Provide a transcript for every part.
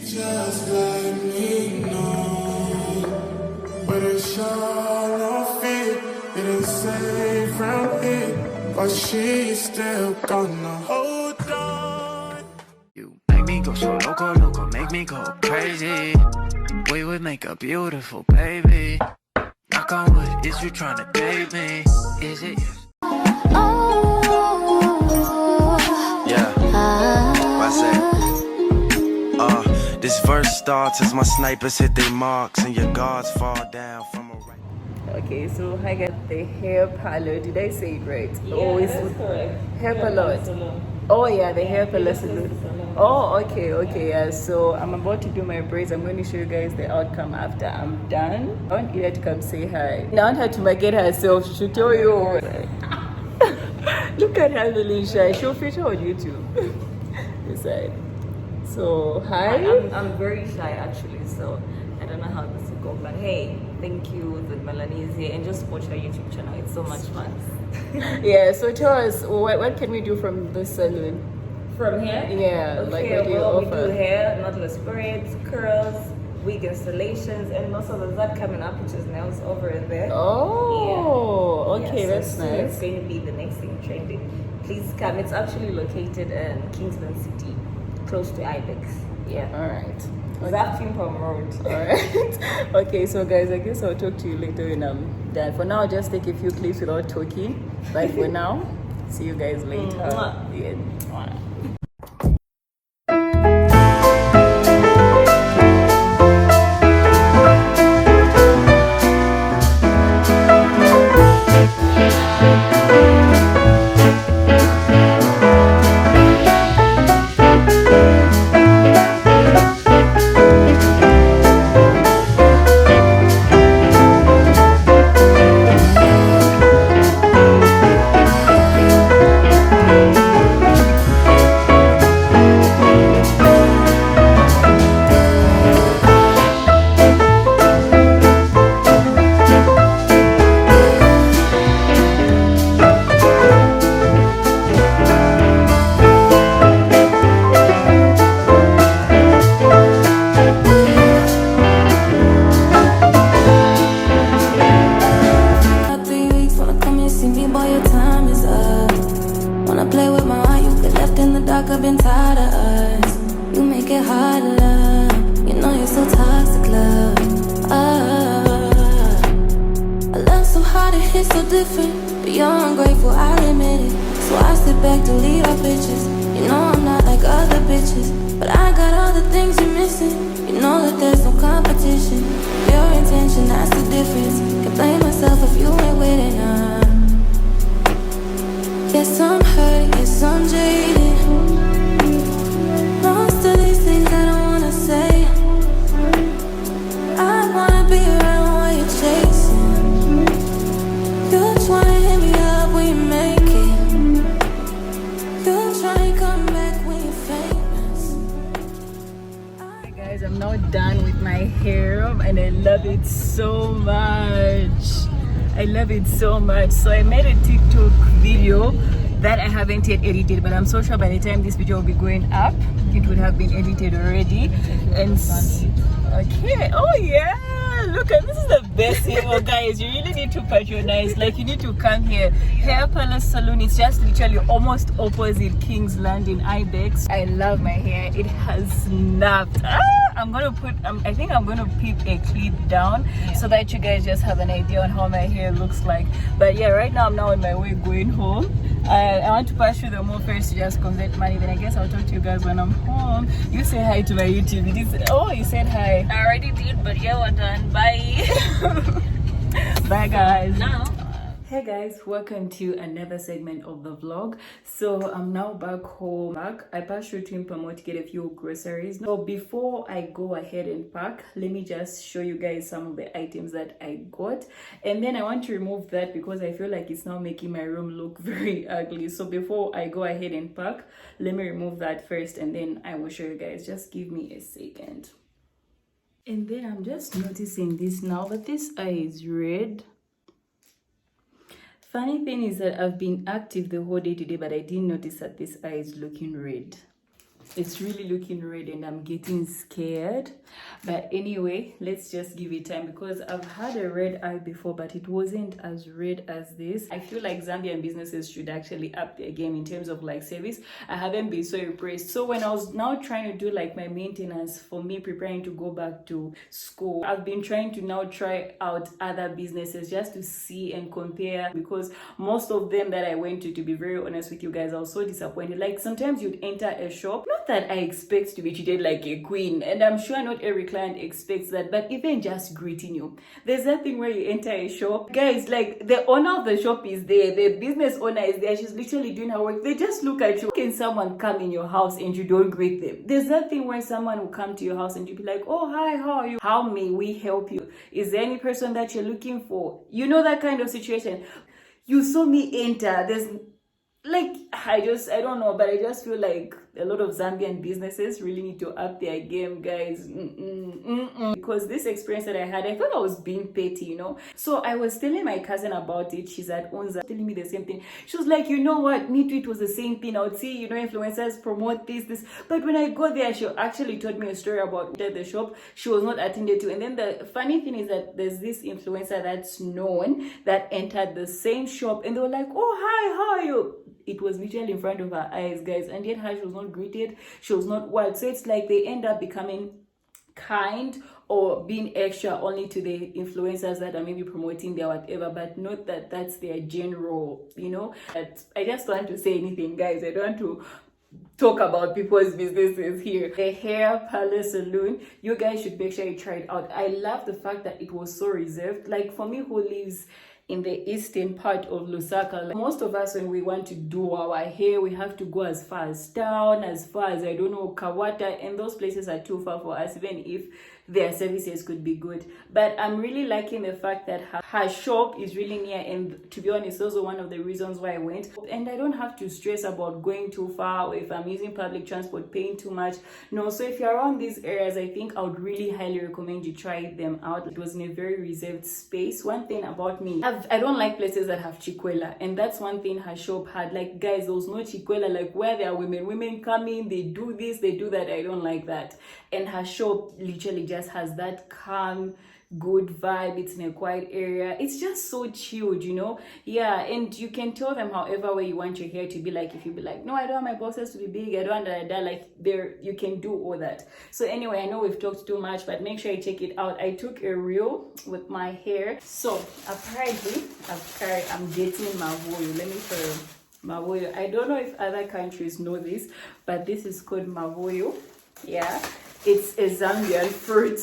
Just let me know. But it's sure no fit. It ain't safe round here. But she's still gonna hold on. You make me go so loco, loco, make me go crazy. We would make a beautiful baby. Knock on wood, is you trying to date me? Is it yes? Yeah, what's that? This verse starts as my snipers hit their marks and your guards fall down from a right. Okay, so I got the hair parlor. Did I say it right? Yeah, that's correct. Hair parlor. Oh yeah, the hair parlor salon. Oh, okay, yeah. So I'm about to do my braids. I'm going to show you guys the outcome after I'm done. I want Ida to come say hi. I want her to get herself. She'll tell you. Look at her really shy. She'll feature on YouTube. This side. So hi. I'm very shy actually, so I don't know how this will go. But hey, thank you with Melanie's here, and just watch her YouTube channel. It's so much fun. Yeah. So tell us, what can we do from the salon? From here? Yeah. Okay. Like what do you well, offer? we do hair, knotless braids, curls, wig installations, and also there's that coming up, which is nails over there. Oh. Yeah. Okay, So that's soon nice. It's going to be the next thing trending. Please come. It's actually located in Kingsland City, close to Ibex. Yeah. All right. Zambian Road. Alright. Okay, so guys, I guess I'll talk to you later when I'm done. For now, I'll just take a few clips without talking. But for now, see you guys later. Yeah. I've been tired of us. You make it hard to love. You know you're so toxic, love. I love so hard, it hits so different. But you're ungrateful, I'll admit it. So I sit back, delete our pictures. You know I'm not like other bitches, but I got all the things you're missing. You know that there's no competition. Your intention, that's the difference. Can blame myself if you ain't with it, nah. Yes, I'm hurt, yes, I'm jaded. Most of these things I don't wanna say. I wanna be around while you're chasing. You're trying to hit me up when you make it. You're trying to come back when you're famous. Hi guys, I'm now done with my hair and I love it so much. I love it so much. So I made a TikTok video that I haven't yet edited, but I'm so sure by the time this video will be going up, it would have been edited already. And okay, oh yeah, look at this is the best here. Oh guys, you really need to patronize. Like you need to come here. Hair Palace Salon is just literally almost opposite Kingsland in Ibex. I love my hair. It has snapped. I'm gonna put I think I'm gonna put a clip down so that you guys just have an idea on how my hair looks like. But yeah, right now I'm now on my way going home. I want to pass through the mall first to just convert money, then I guess I'll talk to you guys when I'm home. You say hi to my YouTube. Oh, you said hi. I already did, but yeah, we're done. Bye. Bye guys. Now. Hey guys, welcome to another segment of the vlog. So I'm now back home. I passed through to Impamo to get a few groceries. So before I go ahead and pack, let me just show you guys some of the items that I got, and then I want to remove that because I feel like it's now making my room look very ugly. So before I go ahead and pack, let me remove that first and then I will show you guys. Just give me a second. And then I'm just noticing this now, that this eye is red. Funny thing is that I've been active the whole day today, but I didn't notice that this eye is looking red. It's really looking red and I'm getting scared. But anyway, let's just give it time, because I've had a red eye before, but it wasn't as red as this. I feel like Zambian businesses should actually up their game in terms of like service. I haven't been so impressed. So when I was now trying to do like my maintenance for me preparing to go back to school, I've been trying to now try out other businesses just to see and compare, because most of them that I went to be very honest with you guys, I was so disappointed. Like sometimes you'd enter a shop, not that I expect to be treated like a queen, and I'm sure not every client expects that, but even just greeting you, there's that thing where you enter a shop, guys, like the owner of the shop is there, the business owner is there, she's literally doing her work, they just look at you. Can someone come in your house and you don't greet them? There's that thing where someone will come to your house and you'll be like, oh hi, how are you, how may we help you, is there any person that you're looking for, you know, that kind of situation. You saw me enter, there's like, I don't know, but I just feel like a lot of Zambian businesses really need to up their game, guys. Because this experience that I had, I thought I was being petty, you know. So I was telling my cousin about it. She's at Unza, telling me the same thing. She was like, you know what, me too, it was the same thing. I would see, you know, influencers promote this. But when I got there, she actually told me a story about the shop she was not attended to. And then the funny thing is that there's this influencer that's known that entered the same shop, and they were like, oh hi, how are you? It was literally in front of her eyes, guys, and yet her, she was not greeted, she was not wild. So it's like they end up becoming kind or being extra only to the influencers that are maybe promoting their whatever, but not that that's their general, you know. But I just don't want to say anything, guys. I don't want to talk about people's businesses here. The hair parlor salon, you guys should make sure you try it out. I love the fact that it was so reserved. Like for me who lives in the eastern part of Lusaka, like most of us, when we want to do our hair, we have to go as far as town, as far as, I don't know, Kawata, and those places are too far for us, even if their services could be good. But I'm really liking the fact that her shop is really near, and to be honest, also one of the reasons why I went. And I don't have to stress about going too far, or if I'm using public transport, paying too much. No, so if you're around these areas, I think I would really highly recommend you try them out. It was in a very reserved space. One thing about me, I don't like places that have chikwela, and that's one thing her shop had. Like, guys, there was no chikwela, like where there are women come in, they do this, they do that. I don't like that. And her shop literally just has that calm, good vibe. It's in a quiet area. It's just so chilled, you know. Yeah, and you can tell them however way you want your hair to be. Like if you be like, no, I don't want my bosses to be big, I don't want that, like there, you can do all that. So anyway, I know we've talked too much, but make sure you check it out. I took a reel with my hair. So apparently I'm getting mavoyo. Let me show you mavoyo. I don't know if other countries know this, but this is called mavoyo. Yeah, it's a Zambian fruit.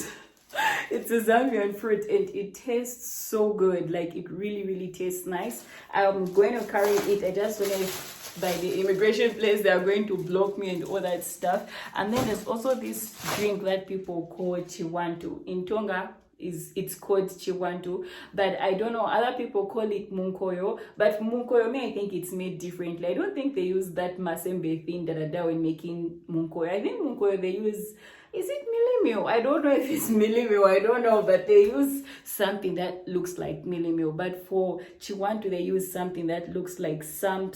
It's a Zambian fruit, and it tastes so good. Like, it really tastes nice. I'm going to carry it. I just don't know if by the immigration place they are going to block me and all that stuff. And then there's also this drink that people call chiwantu. In Tonga, it's called chiwantu, but I don't know, other people call it munkoyo, but munkoyo, I think it's made differently. I don't think they use that masembe thing that are there when making munkoyo. I think munkoyo they use, is it millimil? I don't know if it's millimil, I don't know, but they use something that looks like millimil. But for chiwantu, they use something that looks like samp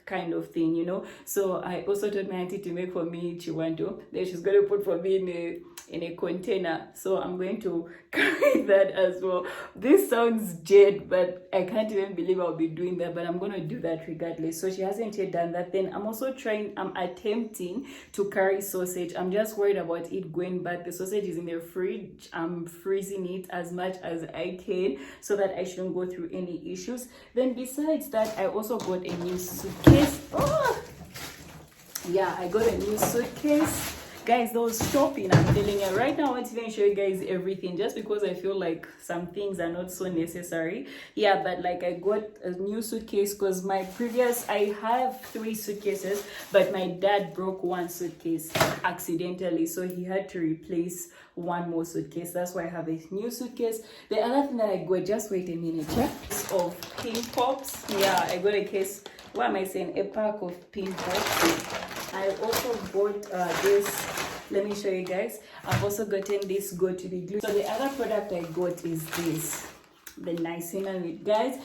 kind of thing, you know. So I also told my auntie to make for me chiwantu. Then she's going to put for me in a container. So I'm going to carry that as well. This sounds jade, but I can't even believe I'll be doing that, but I'm going to do that regardless. So she hasn't yet done that. Then I'm also I'm attempting to carry sausage. I'm just worried about it going bad. The sausage is in the fridge. I'm freezing it as much as I can so that I shouldn't go through any issues. Then besides that, I also got a new suitcase. Oh! Yeah, I got a new suitcase. Guys, those shopping, I'm telling you right now, I want to show you guys everything just because I feel like some things are not so necessary. Yeah, but like I got a new suitcase because my previous, I have 3 suitcases, but my dad broke one suitcase accidentally, so he had to replace one more suitcase. That's why I have a new suitcase. The other thing that I got, just wait a minute, of pin pops. Yeah, I got a case, what am I saying, a pack of pin pops. I also bought this, let me show you guys. I've also gotten this Go To Be glue. So the other product I got is this, the nice cinnamon, guys.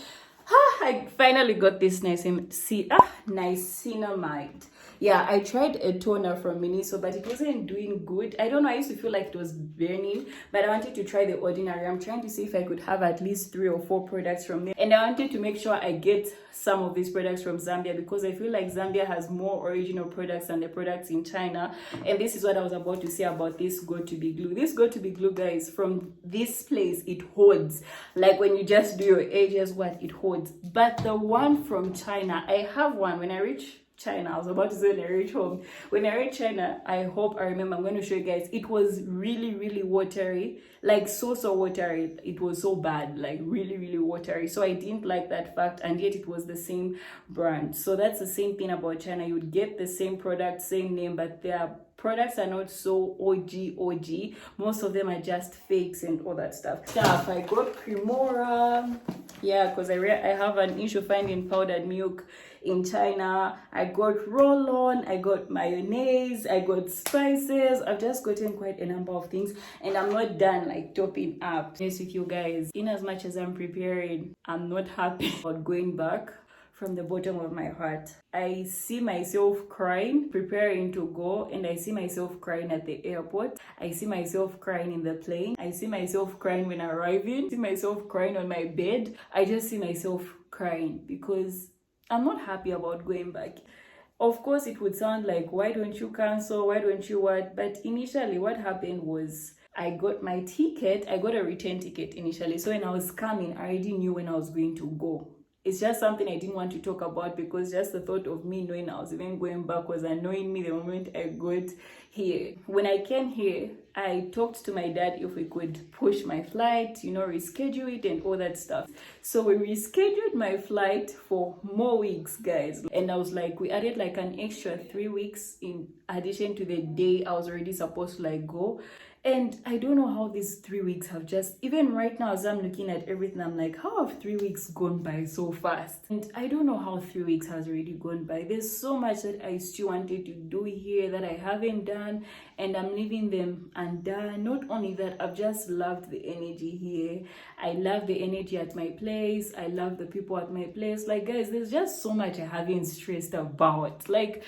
I finally got this niacinamide. Yeah, I tried a toner from Miniso, but it wasn't doing good. I don't know, I used to feel like it was burning, but I wanted to try the ordinary. I'm trying to see if I could have at least 3 or 4 products from there. And I wanted to make sure I get some of these products from Zambia, because I feel like Zambia has more original products than the products in China. And this is what I was about to say about this Go-To-Be glue. This Go-To-Be glue, guys, from this place, it holds. Like when you just do your edges, what it holds. But the one from China, I have one when I reach China. I was about to say when I reach home. When I reach China, I hope I remember. I'm going to show you guys. It was really, really watery. Like so watery. It was so bad. Like really, really watery. So I didn't like that fact. And yet it was the same brand. So that's the same thing about China. You would get the same product, same name, but their products are not so OG. Most of them are just fakes and all that stuff. I got Cremora. Yeah, because I have an issue finding powdered milk in China. I got roll-on, I got mayonnaise, I got spices. I've just gotten quite a number of things, and I'm not done like topping up. Yes, with you guys, in as much as I'm preparing, I'm not happy about going back. From the bottom of my heart, I see myself crying preparing to go, and I see myself crying at the airport. I see myself crying in the plane. I see myself crying when arriving. I see myself crying on my bed. I just see myself crying because I'm not happy about going back. Of course, it would sound like, why don't you cancel? Why don't you what? But initially, what happened was I got my ticket. I got a return ticket initially. So when I was coming, I already knew when I was going to go. It's just something I didn't want to talk about, because just the thought of me knowing I was even going back was annoying me the moment I got here. When I came here, I talked to my dad if we could push my flight, reschedule it and all that stuff. So we rescheduled my flight for more weeks, guys. And I was like, we added like an extra 3 weeks in addition to the day I was already supposed to go. And I don't know how these 3 weeks have just, even right now as I'm looking at everything, I'm like, how have 3 weeks gone by so fast? And I don't know how 3 weeks has already gone by. There's so much that I still wanted to do here that I haven't done, and I'm leaving them undone. Not only that, I've just loved the energy here. I love the energy at my place. I love the people at my place. Like, guys, there's just so much I haven't stressed about. Like,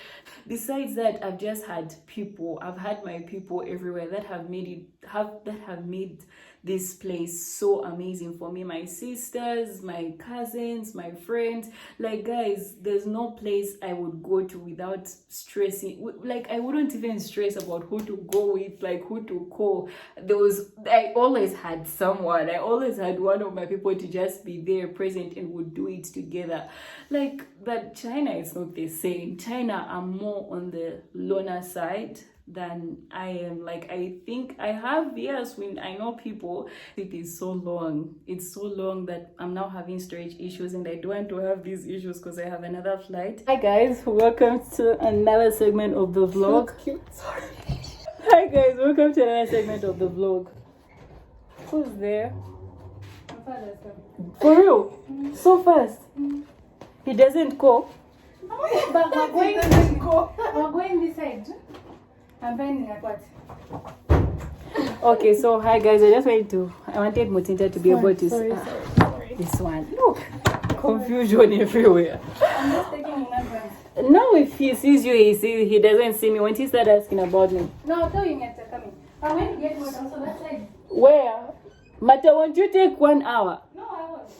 besides that, I've just had people. I've had my people everywhere that have made this place so amazing for me. My sisters, my cousins, my friends. Like, guys, there's no place I would go to without stressing. Like, I wouldn't even stress about who to go with, like who to call. I always had someone. I always had one of my people to just be there present and would do it together. Like, but China is not the same. China, I'm more on the loner side than I am. Like, I think I have years when I know people. It is so long. It's so long that I'm now having storage issues, and I don't want to have these issues because I have another flight. Hi guys, welcome to another segment of the vlog. So cute. Sorry. Hi guys, welcome to another segment of the vlog. Who's there? My father's coming. For real? So fast? He doesn't go? But we're going this side. I'm finding a pot. Okay, so hi guys, I wanted Mutinta to be able to see this one. Look, confusion everywhere. I'm just taking in advance. Now if he sees you, he doesn't see me. When he start asking about me. No, I'll tell you next time coming. I'm going to get more also that side. Where? Mata, won't you take 1 hour? No, I won't.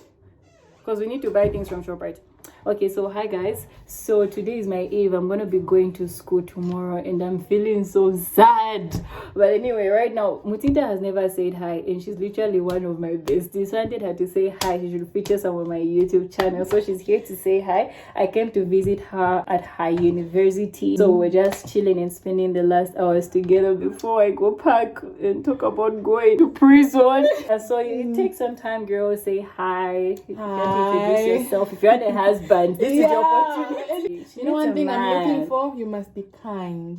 Because we need to buy things from ShopRite. Okay, so hi guys. So today is my eve. I'm gonna be going to school tomorrow, and I'm feeling so sad. But anyway, right now, Mutinta has never said hi, and she's literally one of my besties. So I wanted her to say hi. She should feature some of my YouTube channel. So she's here to say hi. I came to visit her at her university. So we're just chilling and spending the last hours together before I go back and talk about going to prison. So it takes some time, girl. Say hi. You can introduce yourself. If you had a husband, this is your opportunity. You know, one thing I'm looking for, you must be kind.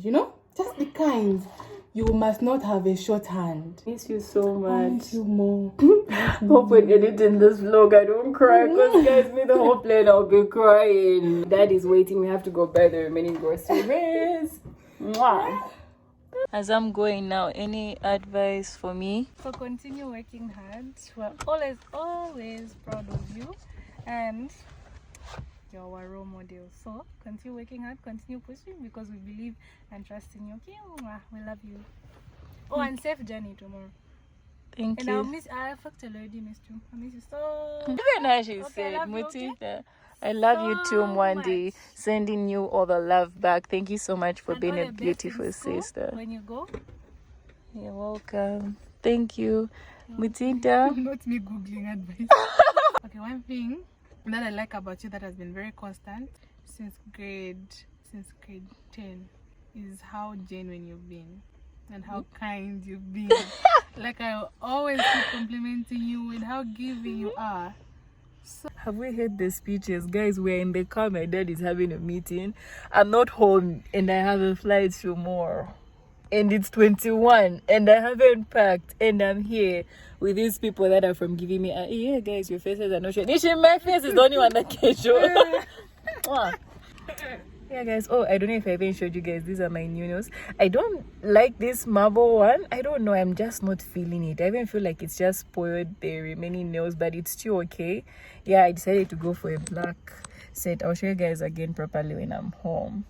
Just be kind. You must not have a short hand. Miss you so much. Miss you more. Hope when editing this vlog I don't cry, because guys, me the whole plane I'll be crying. Dad is waiting. We have to go buy the remaining groceries. Mwah. As I'm going now, any advice for me? So continue working hard. We're always proud of you. And You're our role model. So continue working hard, continue pushing, because we believe and trust in you. Okay, we love you. Oh, and safe journey tomorrow. Thank And you. I fucked already, missed you. I miss you so. Even as she Okay, said, I love you, okay? Mutita, I love you too, So Mwandi. much. Sending you all the love back. Thank you so much for And being all a the best in beautiful school sister. when you go. You're welcome. Thank you, Mutita. Not me googling advice. Okay, one thing that I like about you that has been very constant since grade 10 is how genuine you've been and how kind you've been. Like, I always keep complimenting you with how giving you are. Have we heard the speeches? Guys, we're in the car. My dad is having a meeting. I'm not home and I have a flight tomorrow. And it's 21 and I haven't packed and I'm here with these people that are from giving me yeah, guys, your faces are not showing. My face is the only one that can show. Yeah, guys. Oh, I don't know if I even showed you guys. These are my new nails. I don't like this marble one. I don't know. I'm just not feeling it. I even feel like it's just spoiled the remaining nails, but it's still okay. Yeah, I decided to go for a black set. I'll show you guys again properly when I'm home.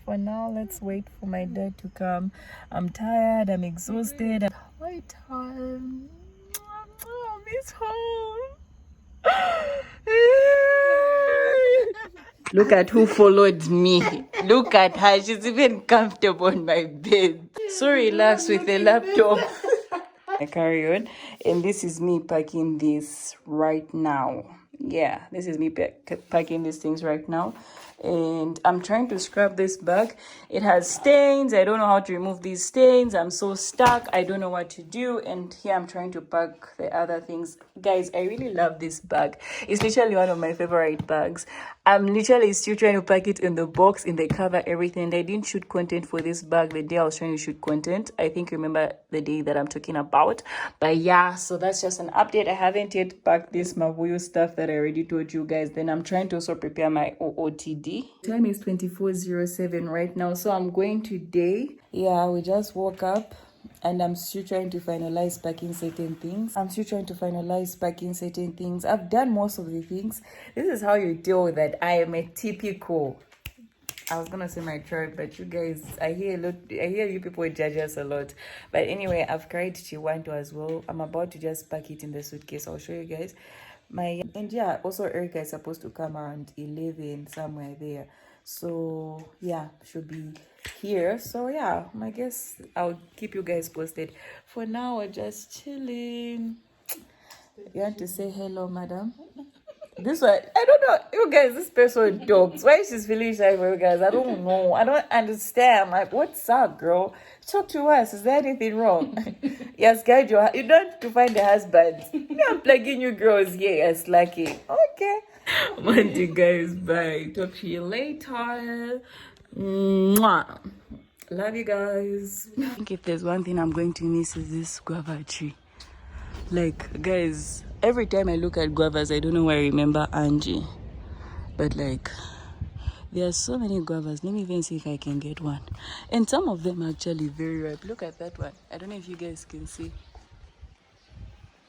For now, let's wait for my dad to come. I'm tired. I'm exhausted. My time. Oh, miss home. Look at who followed me. Look at her. She's even comfortable on my bed. So relaxed with the laptop. I carry on. And this is me packing this right now. Yeah, this is me packing these things right now. And I'm trying to scrub this bag. It has stains. I don't know how to remove these stains. I'm so stuck. I don't know what to do. And here I'm trying to pack the other things. Guys, I really love this bag. It's literally one of my favorite bags. I'm literally still trying to pack it in the box, in the cover, everything. I didn't shoot content for this bag the day I was trying to shoot content. I think you remember the day that I'm talking about. But yeah, so that's just an update. I haven't yet packed this Mavuyo stuff that I already told you guys. Then I'm trying to also prepare my OOTD. Time is 24:07 right now, so I'm going today. Yeah, we just woke up and I'm still trying to finalize packing certain things. I've done most of the things. This is how you tell that I am a typical, I was gonna say my tribe, but you guys, I hear you people judge us a lot. But anyway, I've carried Chiwanto as well. I'm about to just pack it in the suitcase. I'll show you guys. And yeah, also Erica is supposed to come around 11, somewhere there. So yeah, should be here. So yeah, I guess I'll keep you guys posted. For now, we're just chilling. You want to say hello, madam? This one, I don't know. You guys, this person talks. Why she's feeling shy for you guys? I don't know. I don't understand. Like, what's up, girl? Talk to us. Is there anything wrong? Yes, guide your. You don't have to find a husband. I'm plugging you girls here. Yes, lucky. Okay. Monday, guys. Bye. Talk to you later. Mwah. Love you guys. I think if there's one thing I'm going to miss is this guava tree. Like, guys, every time I look at guavas, I don't know why I remember Angie. But like, there are so many guavas. Let me even see if I can get one. And some of them are actually very ripe. Look at that one. I don't know if you guys can see.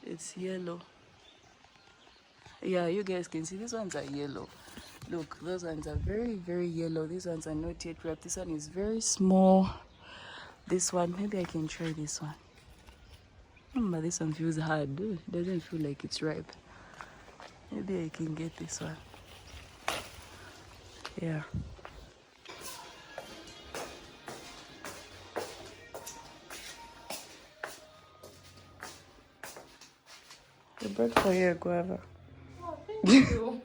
It's yellow. Yeah, you guys can see. These ones are yellow. Look, those ones are very, very yellow. These ones are not yet ripe. This one is very small. This one, maybe I can try this one. But this one feels hard. It doesn't feel like it's ripe. Maybe I can get this one. Yeah. I brought for you a guava. Oh, thank you.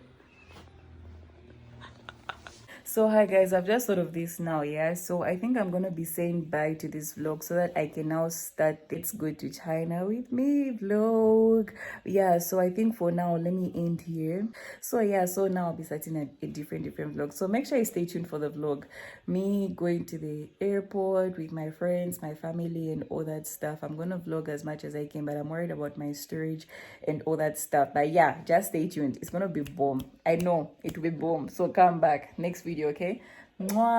So hi guys, I've just thought of this now, yeah. So I think I'm gonna be saying bye to this vlog so that I can now start Let's Go to China with Me vlog. Yeah, so I think for now let me end here. So yeah, so now I'll be starting a different vlog. So make sure you stay tuned for the vlog. Me going to the airport with my friends, my family and all that stuff. I'm gonna vlog as much as I can, but I'm worried about my storage and all that stuff. But yeah, just stay tuned. It's gonna be bomb. I know it will be bomb. So come back next video, okay? Mwah.